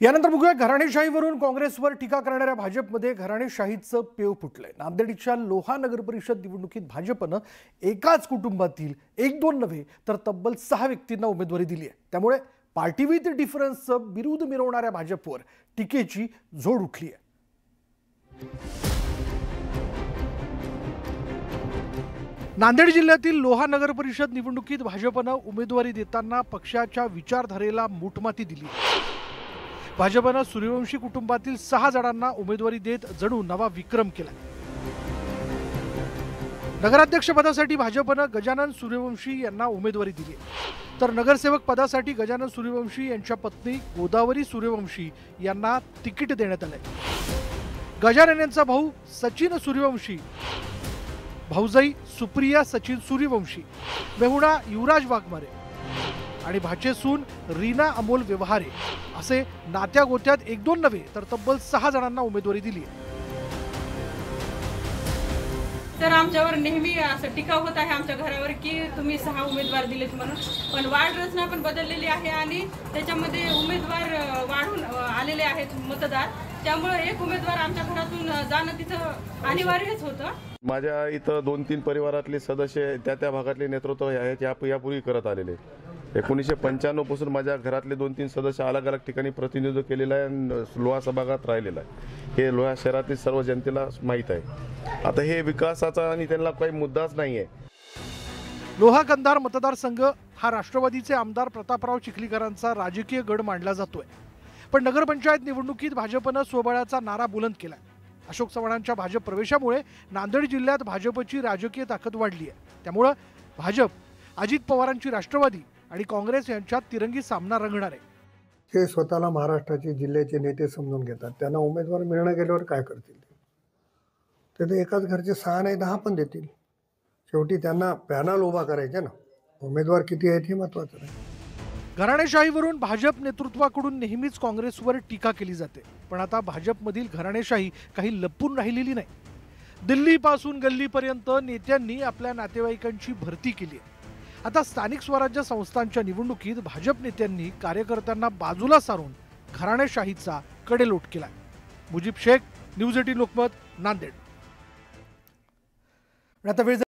यानंतर बघूया घराणेशाहीवरून काँग्रेसवर टीका करणाऱ्या भाजपमध्ये घराणेशाहीचं पेव फुटलंय। नांदेडच्या लोहा नगर परिषद निवडणुकीत भाजपनं एकाच कुटुंबातील एक दोन नव्हे तर तब्बल 6 व्यक्तींना उमेदवारी दिली आहे। त्यामुळे पार्टी विथ डिफरन्सचं बिरुद मिरवणाऱ्या भाजपवर टीकेची झोड उठली आहे। नांदेड जिल्ह्यातील लोहा नगर परिषद निवडणुकीत भाजपनं उमेदवारी देताना पक्षाच्या विचारधारेला मूठमाती दिली। भाजपनं सूर्यवंशी कुटुंबातील 6 जणांना उमेदवारी देत जणू नवा विक्रम केला। नगराध्यक्ष पदासाठी भाजपनं गजानन सूर्यवंशी यांना उमेदवारी दिली, तर नगरसेवक पदासाठी गजानन सूर्यवंशी यांच्या पत्नी गोदावरी सूर्यवंशी यांना तिकीट देण्यात आले। गजानन यांचा भाऊ सचिन सूर्यवंशी, भाऊजाई सुप्रिया सचिन सूर्यवंशी, मेहुणा युवराज वाघमारे आणि भाचेसून रीना अमोल व्यवहारे असे नात्या गोत्यात एक दोन नव्हे तर तब्बल 6 जणांना उमेदवारी दिली। तर आमच्यावर नेहमी असं टीका होत आहे आमच्या घरावर की तुम्ही 6 उमेदवार दिलेत म्हणून, पण वार्ड रचना पण बदललेली आहे आणि त्याच्यामध्ये उमेदवार वाढून आलेले आहेत मतदार, त्यामुळे एक उमेदवार आमच्या घरातून जाणं तिथं अनिवार्यच होतं। माझ्या इथं 2-3 परिवारातले सदस्य त्या भागातले नेतृत्व आहेत यापूर्वी करत आलेले। 1995 पासून माझ्या घरातले 2-3 सदस्य अलग अलग ठिकाणी प्रतिनिधित्व केलेलं आहे आणि लोहा सभागात राहिलेलं आहे। हे लोहा शहरातील सर्व जनतेला माहीत आहे। आता हे विकासाचा आणि त्यांना काही मुद्दाच नाही आहे। लोहा कंधार मतदारसंघ हा राष्ट्रवादीचे आमदार प्रतापराव चिखलीकरांचा राजकीय गड मानला जातोय, पण नगरपंचायत निवडणुकीत भाजपनं स्वबळाचा नारा बुलंद केला। अशोक चव्हाणांच्या भाजप प्रवेशामुळे नांदेड जिल्ह्यात भाजपची राजकीय ताकद वाढली आहे। त्यामुळे भाजप, अजित पवारांची राष्ट्रवादी आणि काँग्रेस यांच्यात तिरंगी सामना रंगणार आहे। हे स्वतःला महाराष्ट्राचे जिल्ह्याचे नेते समजून घेतात, त्यांना उमेदवार मिळणं गेल्यावर काय करतील ते तर एकाच घरचे 6 नाही 10 पण देतील। शेवटी त्यांना पॅनल उभा करायचे ना, उमेदवार किती आहेत हे महत्त्वाचं नाही। घराणेशाहीवरून भाजप नेतृत्वाकडून नेहमीच काँग्रेसवर टीका केली जाते, पण आता भाजपमधील घराणेशाही काही लपून राहिलेली नाही। दिल्लीपासून गल्लीपर्यंत नेत्यांनी आपल्या नातेवाईकांची भरती केली आहे। आता स्थानिक स्वराज्य संस्थांच्या निवडणुकीत भाजप नेत्यांनी कार्यकर्त्यांना बाजूला सारून घराणेशाहीचा कडेलोट केला। मुजीब शेख, न्यूज 18 लोकमत, नांदेड।